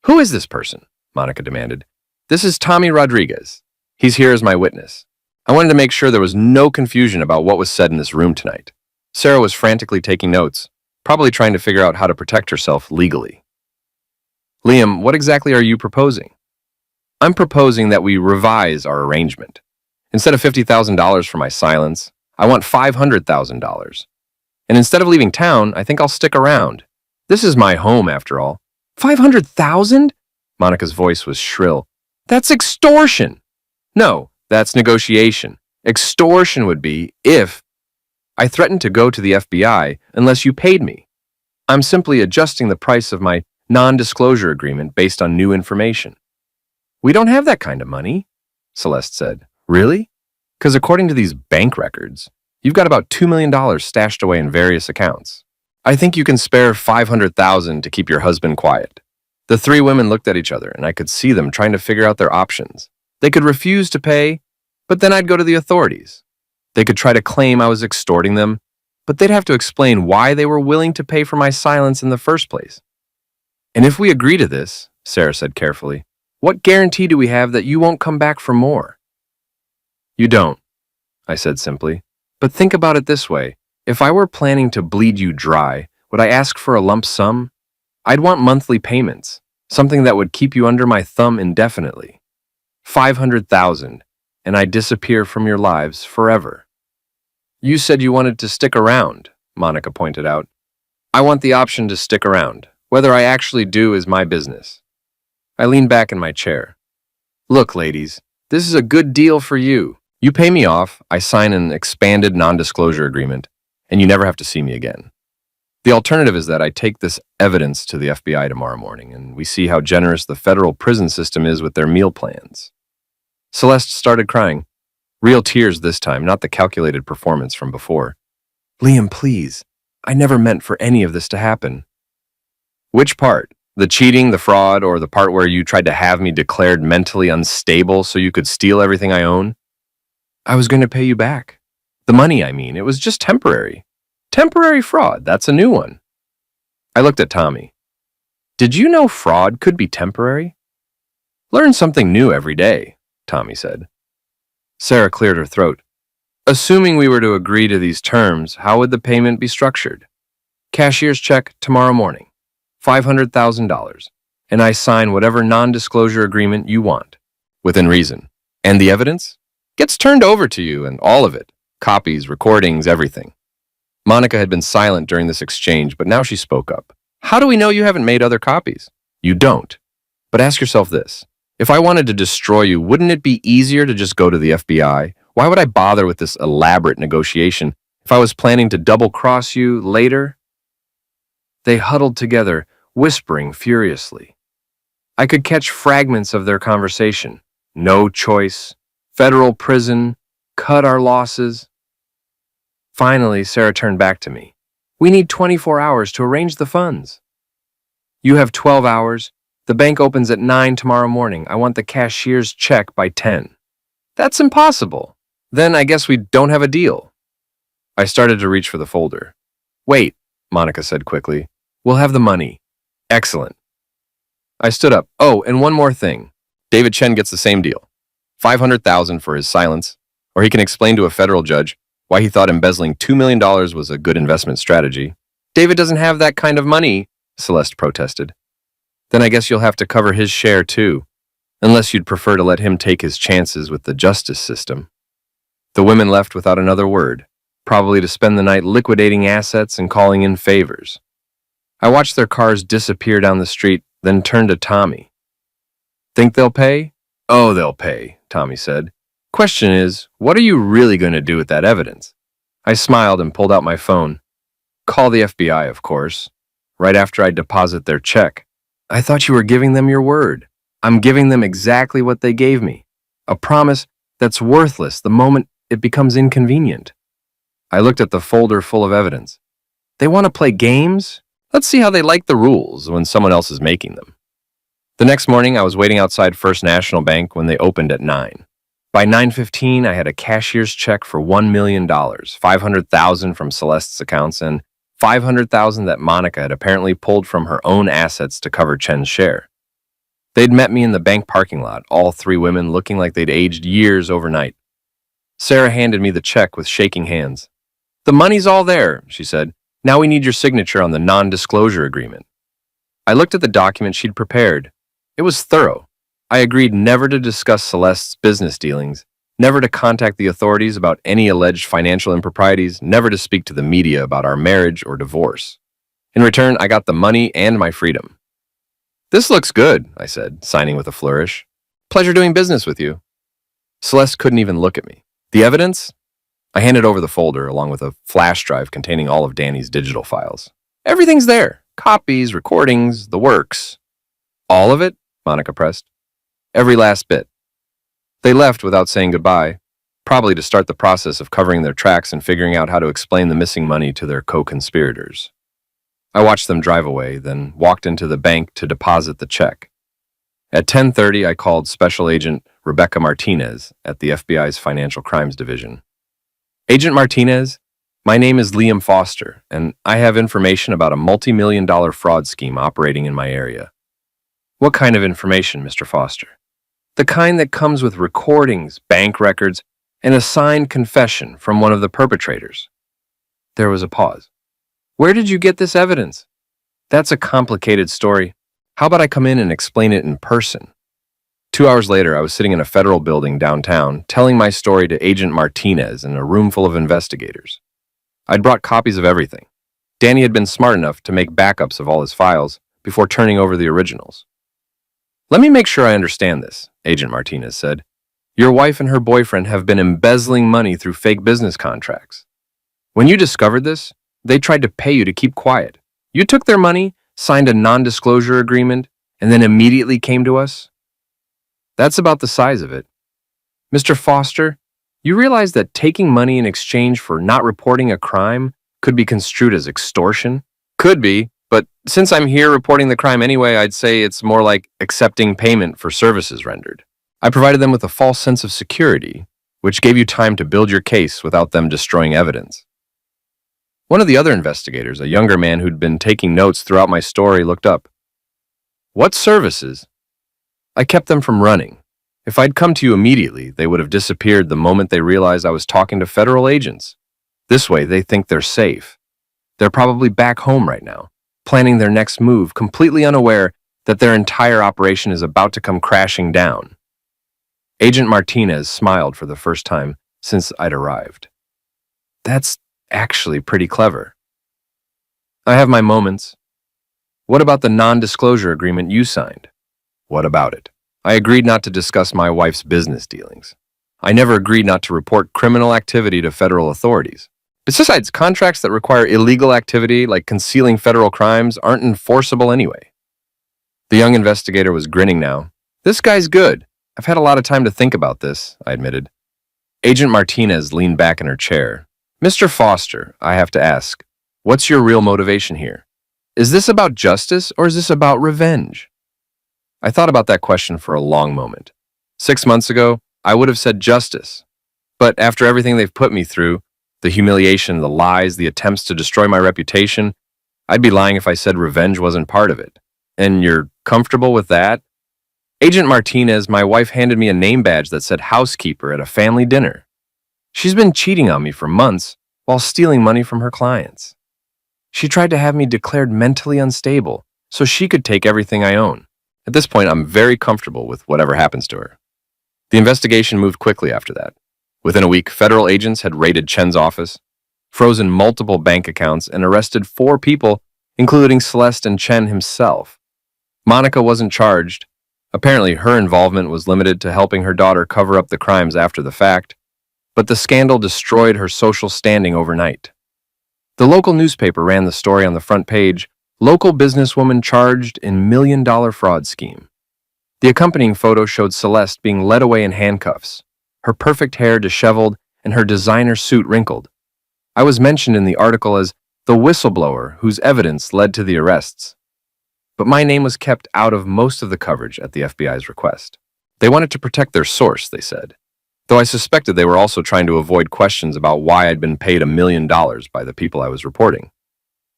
Who is this person? Monica demanded. This is Tommy Rodriguez. He's here as my witness. I wanted to make sure there was no confusion about what was said in this room tonight. Sarah was frantically taking notes, probably trying to figure out how to protect herself legally. Liam, what exactly are you proposing? I'm proposing that we revise our arrangement. Instead of $50,000 for my silence, I want $500,000. And instead of leaving town, I think I'll stick around. This is my home, after all. 500,000? Monica's voice was shrill. That's extortion. No, that's negotiation. Extortion would be if I threatened to go to the FBI unless you paid me. I'm simply adjusting the price of my non-disclosure agreement based on new information. We don't have that kind of money, Celeste said. Really? Because according to these bank records, you've got about $2 million stashed away in various accounts. I think you can spare $500,000 to keep your husband quiet. The three women looked at each other, and I could see them trying to figure out their options. They could refuse to pay, but then I'd go to the authorities. They could try to claim I was extorting them, but they'd have to explain why they were willing to pay for my silence in the first place. And if we agree to this, Sarah said carefully, what guarantee do we have that you won't come back for more? You don't, I said simply. But think about it this way. If I were planning to bleed you dry, would I ask for a lump sum? I'd want monthly payments, something that would keep you under my thumb indefinitely. 500,000, and I disappear from your lives forever. You said you wanted to stick around, Monica pointed out. I want the option to stick around. Whether I actually do is my business. I leaned back in my chair. Look, ladies, this is a good deal for you. You pay me off, I sign an expanded non-disclosure agreement, and you never have to see me again. The alternative is that I take this evidence to the FBI tomorrow morning, and we see how generous the federal prison system is with their meal plans. Celeste started crying. Real tears this time, not the calculated performance from before. Liam, please. I never meant for any of this to happen. Which part? The cheating, the fraud, or the part where you tried to have me declared mentally unstable so you could steal everything I own? I was going to pay you back. The money, I mean. It was just temporary. Temporary fraud, that's a new one. I looked at Tommy. Did you know fraud could be temporary? Learn something new every day, Tommy said. Sarah cleared her throat. Assuming we were to agree to these terms, how would the payment be structured? Cashier's check tomorrow morning. $500,000, and I sign whatever non-disclosure agreement you want, within reason. And the evidence? Gets turned over to you, and all of it. Copies, recordings, everything. Monica had been silent during this exchange, but now she spoke up. How do we know you haven't made other copies? You don't. But ask yourself this. If I wanted to destroy you, wouldn't it be easier to just go to the FBI? Why would I bother with this elaborate negotiation if I was planning to double-cross you later? They huddled together, whispering furiously. I could catch fragments of their conversation. No choice. Federal prison. Cut our losses. Finally, Sarah turned back to me. We need 24 hours to arrange the funds. You have 12 hours. The bank opens at 9 tomorrow morning. I want the cashier's check by 10. That's impossible. Then I guess we don't have a deal. I started to reach for the folder. Wait, Monica said quickly. We'll have the money. Excellent. I stood up. Oh, and one more thing. David Chen gets the same deal. $500,000 for his silence, or he can explain to a federal judge why he thought embezzling $2 million was a good investment strategy. David doesn't have that kind of money, Celeste protested. Then I guess you'll have to cover his share too, unless you'd prefer to let him take his chances with the justice system. The women left without another word, probably to spend the night liquidating assets and calling in favors. I watched their cars disappear down the street, then turned to Tommy. Think they'll pay? Oh, they'll pay, Tommy said. Question is, what are you really going to do with that evidence? I smiled and pulled out my phone. Call the FBI, of course, right after I deposit their check. I thought you were giving them your word. I'm giving them exactly what they gave me. A promise that's worthless the moment it becomes inconvenient. I looked at the folder full of evidence. They want to play games? Let's see how they like the rules when someone else is making them. The next morning, I was waiting outside First National Bank when they opened at 9. By 9:15, I had a cashier's check for $1 million, $500,000 from Celeste's accounts, and $500,000 that Monica had apparently pulled from her own assets to cover Chen's share. They'd met me in the bank parking lot, all three women looking like they'd aged years overnight. Sarah handed me the check with shaking hands. The money's all there, she said. Now we need your signature on the non-disclosure agreement. I looked at the document she'd prepared. It was thorough. I agreed never to discuss Celeste's business dealings, never to contact the authorities about any alleged financial improprieties, never to speak to the media about our marriage or divorce. In return, I got the money and my freedom. This looks good, I said, signing with a flourish. Pleasure doing business with you. Celeste couldn't even look at me. The evidence? I handed over the folder along with a flash drive containing all of Danny's digital files. Everything's there. Copies, recordings, the works. All of it? Monica pressed. Every last bit. They left without saying goodbye, probably to start the process of covering their tracks and figuring out how to explain the missing money to their co-conspirators. I watched them drive away, then walked into the bank to deposit the check. At 10:30, I called Special Agent Rebecca Martinez at the FBI's Financial Crimes Division. Agent Martinez, my name is Liam Foster, and I have information about a multi-million-dollar fraud scheme operating in my area. What kind of information, Mr. Foster? The kind that comes with recordings, bank records, and a signed confession from one of the perpetrators. There was a pause. Where did you get this evidence? That's a complicated story. How about I come in and explain it in person? 2 hours later, I was sitting in a federal building downtown, telling my story to Agent Martinez in a room full of investigators. I'd brought copies of everything. Danny had been smart enough to make backups of all his files before turning over the originals. Let me make sure I understand this, Agent Martinez said. Your wife and her boyfriend have been embezzling money through fake business contracts. When you discovered this, they tried to pay you to keep quiet. You took their money, signed a non-disclosure agreement, and then immediately came to us? That's about the size of it. Mr. Foster, you realize that taking money in exchange for not reporting a crime could be construed as extortion? Could be, but since I'm here reporting the crime anyway, I'd say it's more like accepting payment for services rendered. I provided them with a false sense of security, which gave you time to build your case without them destroying evidence. One of the other investigators, a younger man who'd been taking notes throughout my story, looked up. What services? I kept them from running. If I'd come to you immediately, they would have disappeared the moment they realized I was talking to federal agents. This way, they think they're safe. They're probably back home right now, planning their next move, completely unaware that their entire operation is about to come crashing down. Agent Martinez smiled for the first time since I'd arrived. That's actually pretty clever. I have my moments. What about the non-disclosure agreement you signed? What about it? I agreed not to discuss my wife's business dealings. I never agreed not to report criminal activity to federal authorities. Besides, contracts that require illegal activity, like concealing federal crimes, aren't enforceable anyway. The young investigator was grinning now. This guy's good. I've had a lot of time to think about this, I admitted. Agent Martinez leaned back in her chair. Mr. Foster, I have to ask, what's your real motivation here? Is this about justice or is this about revenge? I thought about that question for a long moment. 6 months ago, I would have said justice. But after everything they've put me through, the humiliation, the lies, the attempts to destroy my reputation, I'd be lying if I said revenge wasn't part of it. And you're comfortable with that? Agent Martinez, my wife handed me a name badge that said housekeeper at a family dinner. She's been cheating on me for months while stealing money from her clients. She tried to have me declared mentally unstable so she could take everything I own. At this point, I'm very comfortable with whatever happens to her. The investigation moved quickly after that. Within a week, federal agents had raided Chen's office, frozen multiple bank accounts, and arrested 4 people, including Celeste and Chen himself. Monica wasn't charged. Apparently, her involvement was limited to helping her daughter cover up the crimes after the fact, but the scandal destroyed her social standing overnight. The local newspaper ran the story on the front page, "Local businesswoman charged in million-dollar fraud scheme." The accompanying photo showed Celeste being led away in handcuffs, her perfect hair disheveled and her designer suit wrinkled. I was mentioned in the article as the whistleblower whose evidence led to the arrests. But my name was kept out of most of the coverage at the FBI's request. They wanted to protect their source, they said, though I suspected they were also trying to avoid questions about why I'd been paid $1 million by the people I was reporting.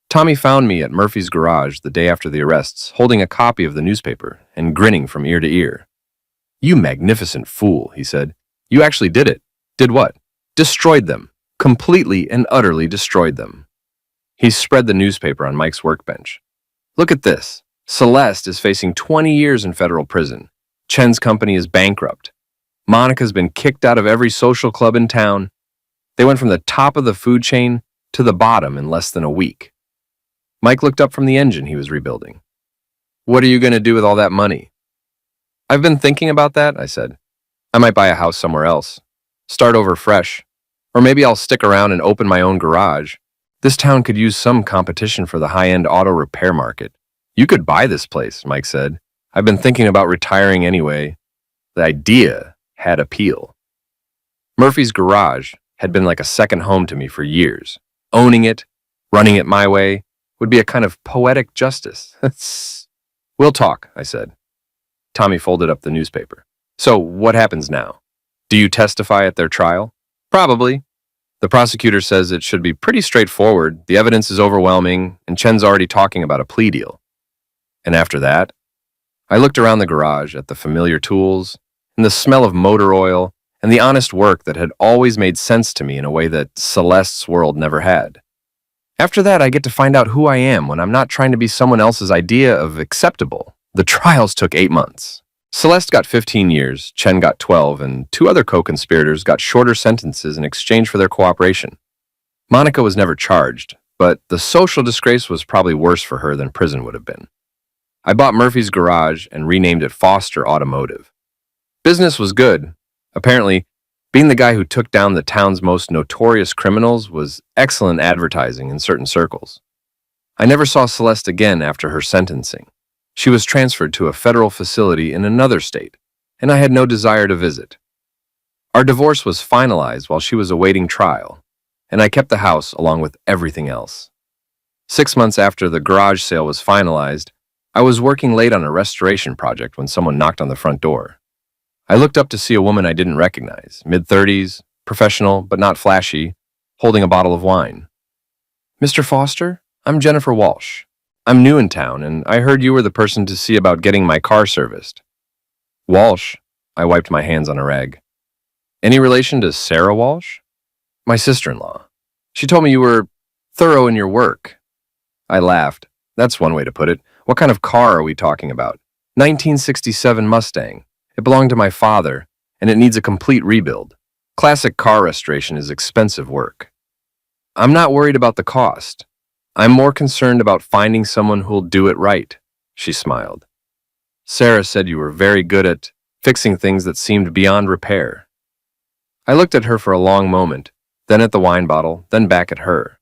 Tommy found me at Murphy's garage the day after the arrests, holding a copy of the newspaper and grinning from ear to ear. "You magnificent fool," he said. "You actually did it." "Did what?" "Destroyed them. Completely and utterly destroyed them." He spread the newspaper on Mike's workbench. "Look at this. Celeste is facing 20 years in federal prison, Chen's company is bankrupt. Monica's been kicked out of every social club in town. They went from the top of the food chain to the bottom in less than a week. Mike looked up from the engine he was rebuilding. What are you going to do with all that money? I've been thinking about that, I said. I might buy a house somewhere else. Start over fresh. Or maybe I'll stick around and open my own garage. This town could use some competition for the high-end auto repair market. You could buy this place, Mike said. I've been thinking about retiring anyway. The idea had appeal. Murphy's Garage had been like a second home to me for years. Owning it, running it my way, would be a kind of poetic justice. We'll talk, I said. Tommy folded up the newspaper. So what happens now? Do you testify at their trial? Probably. The prosecutor says it should be pretty straightforward. The evidence is overwhelming, and Chen's already talking about a plea deal. And after that, I looked around the garage at the familiar tools, and the smell of motor oil, and the honest work that had always made sense to me in a way that Celeste's world never had. After that, I get to find out who I am when I'm not trying to be someone else's idea of acceptable. The trials took 8 months. Celeste got 15 years, Chen got 12, and 2 other co-conspirators got shorter sentences in exchange for their cooperation. Monica was never charged, but the social disgrace was probably worse for her than prison would have been. I bought Murphy's Garage and renamed it Foster Automotive. Business was good. Apparently, being the guy who took down the town's most notorious criminals was excellent advertising in certain circles. I never saw Celeste again after her sentencing. She was transferred to a federal facility in another state, and I had no desire to visit. Our divorce was finalized while she was awaiting trial, and I kept the house along with everything else. 6 months after the garage sale was finalized, I was working late on a restoration project when someone knocked on the front door. I looked up to see a woman I didn't recognize, mid-30s, professional but not flashy, holding a bottle of wine. Mr. Foster, I'm Jennifer Walsh. I'm new in town, and I heard you were the person to see about getting my car serviced. Walsh? I wiped my hands on a rag. Any relation to Sarah Walsh? My sister-in-law. She told me you were thorough in your work. I laughed. That's one way to put it. What kind of car are we talking about? 1967 Mustang. It belonged to my father, and it needs a complete rebuild. Classic car restoration is expensive work. I'm not worried about the cost. I'm more concerned about finding someone who'll do it right, she smiled. Sarah said you were very good at fixing things that seemed beyond repair. I looked at her for a long moment, then at the wine bottle, then back at her.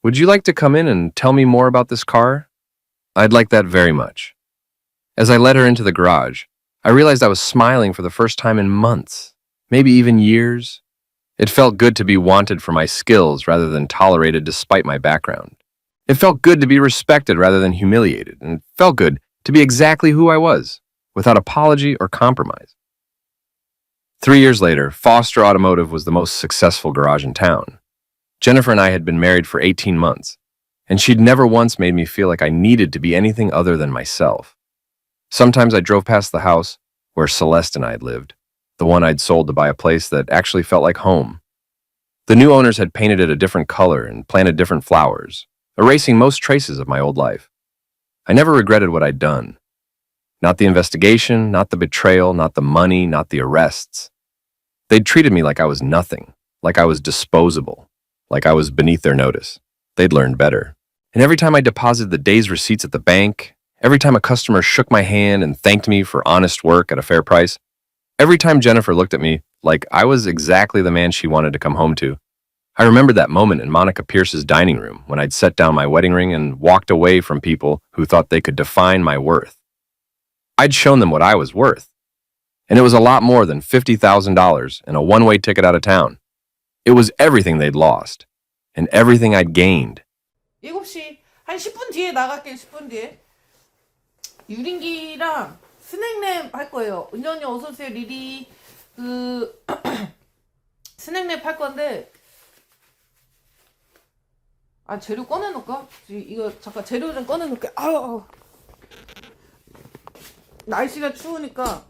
Would you like to come in and tell me more about this car? I'd like that very much. As I led her into the garage, I realized I was smiling for the first time in months, maybe even years. It felt good to be wanted for my skills rather than tolerated despite my background. It felt good to be respected rather than humiliated, and it felt good to be exactly who I was, without apology or compromise. 3 years later, Foster Automotive was the most successful garage in town. Jennifer and I had been married for 18 months, and she'd never once made me feel like I needed to be anything other than myself. Sometimes I drove past the house where Celeste and I had lived, the one I'd sold to buy a place that actually felt like home. The new owners had painted it a different color and planted different flowers, erasing most traces of my old life. I never regretted what I'd done. Not the investigation, not the betrayal, not the money, not the arrests. They'd treated me like I was nothing, like I was disposable, like I was beneath their notice. They'd learned better. And every time I deposited the day's receipts at the bank, every time a customer shook my hand and thanked me for honest work at a fair price, every time Jennifer looked at me like I was exactly the man she wanted to come home to, I remembered that moment in Monica Pierce's dining room when I'd set down my wedding ring and walked away from people who thought they could define my worth. I'd shown them what I was worth, and it was a lot more than $50,000 and a one-way ticket out of town. It was everything they'd lost, and everything I'd gained. 7시 한 10분 뒤에 나갈게요. 10분 뒤에. 유린기랑 스낵랩 할 거예요. 은전이 어서 오세요. 리리. 스낵랩 할 건데 재료 꺼내 놓을까? 이거 잠깐 재료 좀 꺼내 놓을게. 아유. 날씨가 추우니까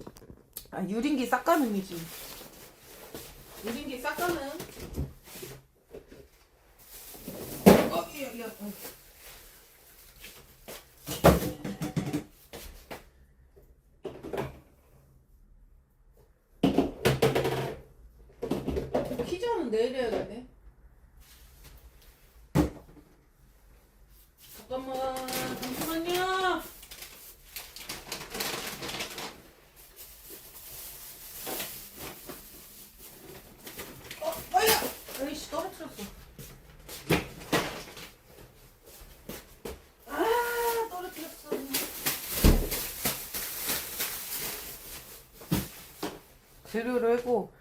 유린기 싹가능이지. 유린기 싹가능. 야. 샤워는 내일 해야겠네. 잠깐만요. 아야! 아이씨, 떨어뜨렸어. 아, 떨어뜨렸어. 재료를 하고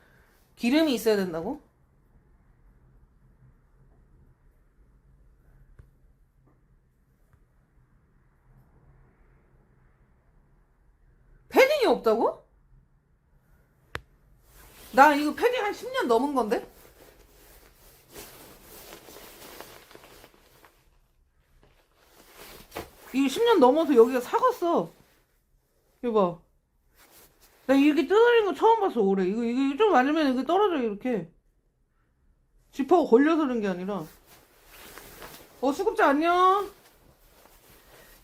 기름이 있어야 된다고? 패딩이 없다고? 나 이거 패딩 한 10년 넘은 건데? 이거 10년 넘어서 여기가 사갔어. 이거 봐. 나 이렇게 뜯어진 거 처음 봤어, 올해. 이거 좀 많으면 이거 떨어져, 이렇게. 지퍼가 걸려서 그런 게 아니라. 수급자 안녕?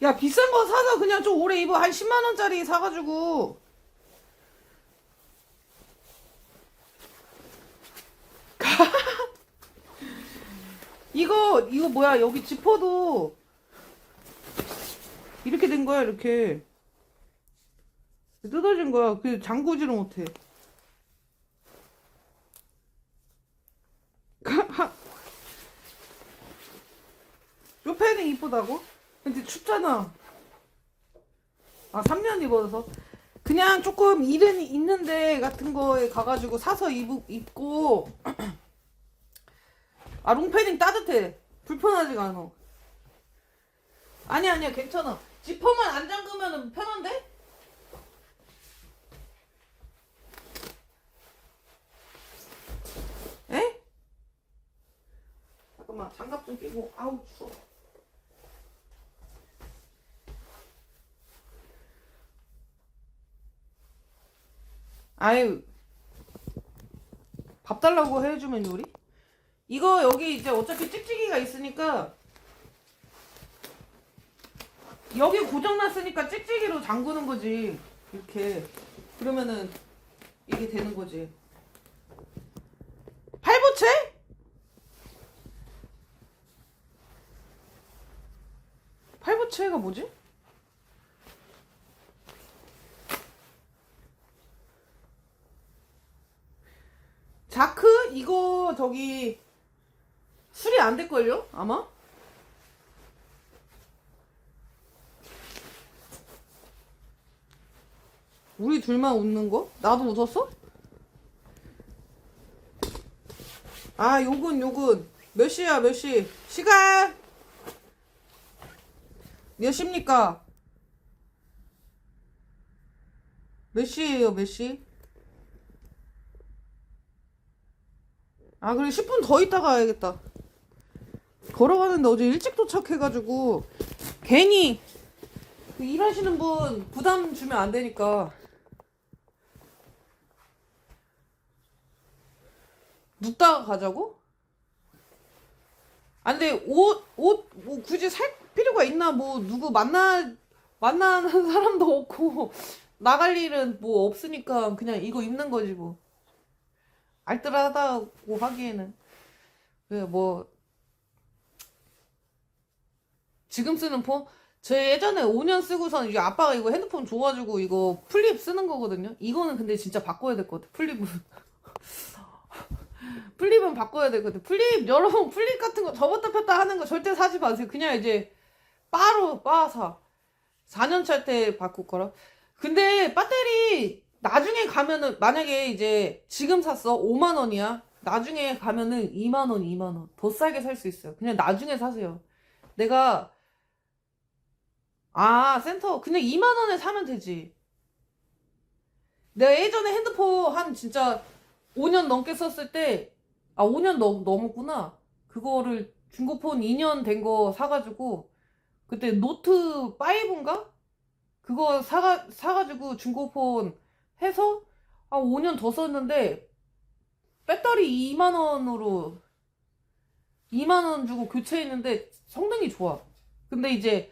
야, 비싼 거 사서 그냥 좀 오래 입어. 한 10만원짜리 사가지고. 이거 뭐야, 여기 지퍼도 이렇게 된 거야, 이렇게. 뜯어진 거야. 그 잠그지를 못해. 요 패딩 이쁘다고? 근데 춥잖아. 3년 입어서. 그냥 조금 일은 있는데 같은 거에 가가지고 사서 입고. 롱패딩 따뜻해. 불편하지가 않아. 아니야, 괜찮아. 지퍼만 안 잠그면 편한데? 에? 잠깐만, 장갑 좀 끼고. 아우, 추워. 아유, 밥 달라고 해주면 요리? 이거 여기 이제 어차피 찍찍이가 있으니까 여기 고장났으니까 찍찍이로 잠그는 거지. 이렇게. 그러면은 이게 되는 거지. 팔보채? 팔보채가 뭐지? 자크? 이거 저기 수리 안 될걸요? 아마? 우리 둘만 웃는 거? 나도 웃었어? 요건 몇 시야, 몇 시? 시간 몇 시입니까? 몇 시예요, 몇 시? 그래, 10분 더 있다가 가야겠다. 걸어가는데 어제 일찍 도착해가지고 괜히 일하시는 분 부담 주면 안 되니까. 눕다가 가자고? 근데 옷 뭐 굳이 살 필요가 있나? 뭐 누구 만나는 사람도 없고 나갈 일은 뭐 없으니까 그냥 이거 입는 거지 뭐. 알뜰하다고 하기에는. 그래, 뭐 지금 쓰는 폰? 저 예전에 5년 쓰고선 이게 아빠가 이거 핸드폰 줘가지고 이거 플립 쓰는 거거든요. 이거는 근데 진짜 바꿔야 될 것 같아. 플립은 바꿔야 되거든. 여러분 플립 같은 거 접었다 폈다 하는 거 절대 사지 마세요. 그냥 이제 빠 사. 4년 찰 때 바꿀 거라. 근데 배터리 나중에 가면은 만약에 이제 지금 샀어 5만 원이야. 나중에 가면은 2만 원, 2만 원 더 싸게 살 수 있어요. 그냥 나중에 사세요. 내가 센터 그냥 2만 원에 사면 되지. 내가 예전에 핸드폰 한 진짜 5년 넘게 썼을 때 5년 넘었구나. 그거를 중고폰 2년 된 거 사가지고 그때 노트 5인가? 그거 사가지고 중고폰 해서 5년 더 썼는데 배터리 2만 원으로 2만 원 주고 교체했는데 성능이 좋아. 근데 이제